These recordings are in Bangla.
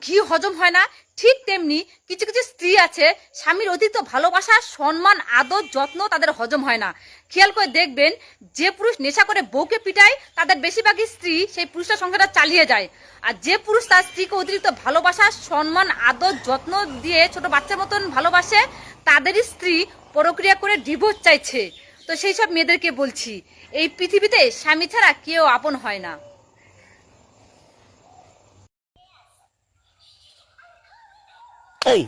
ঘি হজম হয় না, ঠিক তেমনি কিছু কিছু স্ত্রী আছে স্বামীর অতিরিক্ত ভালোবাসা, সম্মান, আদর, যত্ন তাদের হজম হয় না। খেয়াল করে দেখবেন, যে পুরুষ নেশা করে বউকে পিটায় তাদের বেশিরভাগই স্ত্রী সেই পুরুষটার সংসারটা চালিয়ে যায়। আর যে পুরুষ তার স্ত্রীকে অতিরিক্ত ভালোবাসা, সম্মান, আদর, যত্ন দিয়ে ছোট বাচ্চার মতন ভালোবাসে, তাদেরই স্ত্রী প্রক্রিয়া করে ডিভোর্স চাইছে। তো সেই সব মেয়েদেরকে বলছি, এই পৃথিবীতে স্বামী ছাড়া কেউ আপন হয় না। এই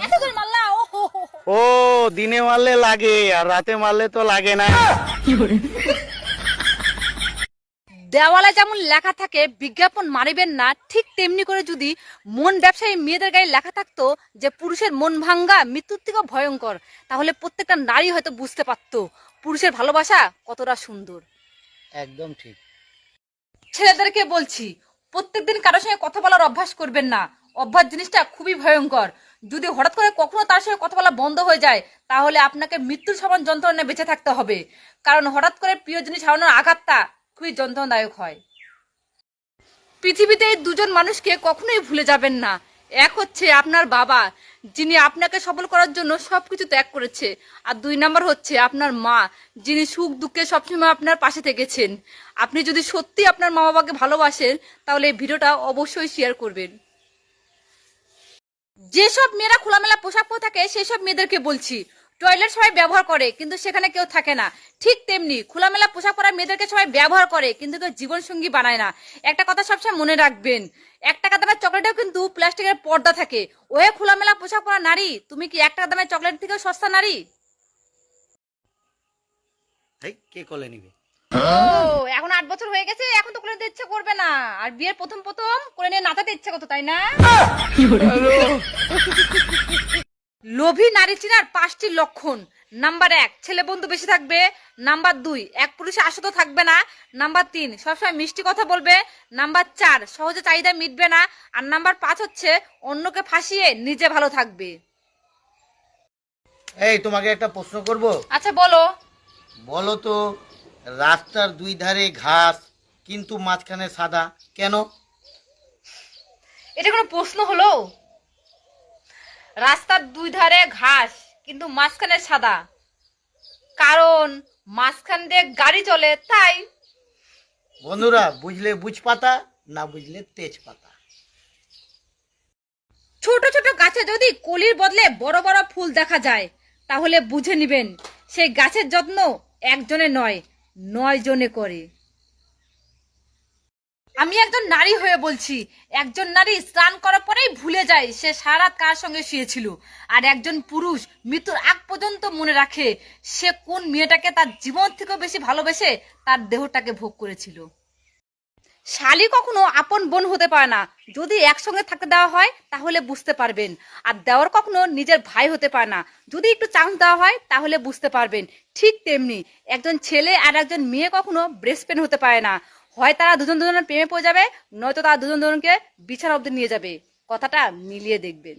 এত জোর মারলা? ও দিনে মারলে লাগে আর রাতে মারলে তো লাগে না। দেওয়ালে যেমন লেখা থাকে বিজ্ঞাপন মারিবেন না, ঠিক তেমনি করে যদি মন ব্যবসায়ী মেয়েদের গায়ে লেখা থাকতো যে পুরুষের মন ভাঙ্গা মৃত্যুর থেকে ভয়ঙ্কর, তাহলে প্রত্যেকটা নারী হয়তো বুঝতে পারতো পুরুষের ভালোবাসা কতটা সুন্দর। একদম ঠিক। ছেলেদেরকে বলছি, প্রত্যেকদিন কারোর সঙ্গে কথা বলার অভ্যাস করবেন না। অভ্যাস জিনিসটা খুবই ভয়ঙ্কর। যদি হঠাৎ করে কখনো তার সঙ্গে কথা বলা বন্ধ হয়ে যায়, তাহলে আপনাকে মৃত্যুর সমান যন্ত্রণায় বেঁচে থাকতে হবে। কারণ হঠাৎ করে প্রিয় জিনিস হারানোর আঘাতটা খুবই যন্ত্রণাদায়ক হয়। পৃথিবীতে এই দুজন মানুষকে কখনোই ভুলে যাবেন না। এক হচ্ছে আপনার বাবা, যিনি আপনাকে সফল করার জন্য সবকিছু ত্যাগ করেছে। আর 2 নাম্বার হচ্ছে আপনার মা, যিনি সুখ দুঃখে সবসময় আপনার পাশে থেকেছেন। আপনি যদি সত্যি আপনার মা বাবাকে ভালোবাসেন, তাহলে এই ভিডিওটা অবশ্যই শেয়ার করবেন। যেসব মেয়েরা খোলামেলা পোশাক পরে থাকে সেই সব মেয়েদেরকে বলছি, টয়লেট সবাই ব্যবহার করে কিন্তু সেখানে কেউ থাকে না। ঠিক তেমনি খোলামেলা পোশাক পরা মেয়েদেরকে সবাই ব্যবহার করে কিন্তু কেউ জীবন সঙ্গী বানায় না। একটা কথা সবসময় মনে রাখবেন, 1 টাকা দামের চকলেটেও কিন্তু প্লাস্টিকের পর্দা থাকে। ওহে খোলামেলা পোশাক পরা নারী, তুমি কি 1 টাকা দামের চকলেট থেকেও সস্তা নারী? এই কে কোলে নিবে? ও, এখন 8 বছর হয়ে গেছে, এখন তো কোলে নিতে ইচ্ছে করবে না। আর বিয়ের প্রথম প্রথম কোলে নিয়ে নাচাতে ইচ্ছে করতো, তাই না? লোভী নারী চেনার 5টি লক্ষণ। নাম্বার 1, ছেলে বন্ধু বেশি থাকবে। নাম্বার 2, এক পুরুষে আসক্ত থাকবে না। নাম্বার 3, সবসময় মিষ্টি কথা বলবে। নাম্বার 4, সহজে চাহিদা মিটবে না। আর নাম্বার 5 হচ্ছে অন্যকে ফাঁসিয়ে নিজে ভালো থাকবে। এই তোমাকে একটা প্রশ্ন করব। আচ্ছা বলো। বলো তো, রাস্তার 2 ধারে ঘাস কিন্তু মাঝখানে সাদা কেন? এটা কোনো প্রশ্ন হলো? রাস্তার 2 ধারে ঘাস কিন্তু মাঝখানে সাদা, কারণ মাঝখান দিয়ে গাড়ি চলে তাই। বন্ধুরা, বুঝলে বুঝ পাতা, না বুঝলে তেজ পাতা। ছোট ছোট গাছে যদি কলির বদলে বড় বড় ফুল দেখা যায়, তাহলে বুঝে নিবেন সেই গাছের যত্ন একজনে নয়, 9 জনে করে। আমি একজন নারী হয়ে বলছি, একজন নারী স্নান করার পরেই ভুলে যায় সে সারা রাত কার সঙ্গে শুয়েছিল। আর একজন পুরুষ মৃত্যুর আগ পর্যন্ত মনে রাখে সে কোন মেয়েটাকে তার জীবন থেকেও বেশি ভালোবেসে তার দেহটাকে ভোগ করেছিল। শালি কখনো আপন বোন হতে পারে না। যদি একসঙ্গে থাকতে দেওয়া হয় তাহলে বুঝতে পারবেন। আর দেওয়ার কখনো নিজের ভাই হতে পারে না। যদি একটু চান্স দেওয়া হয় তাহলে বুঝতে পারবেন। ঠিক তেমনি একজন ছেলে আর একজন মেয়ে কখনো বেস্ট ফ্রেন্ড হতে পারে না। হয় তারা দুজন দুজনের প্রেমে পড়ে যাবে, নয়তো তারা দুজন দুজনকে বিছানা অবধি নিয়ে যাবে। কথাটা মিলিয়ে দেখবেন।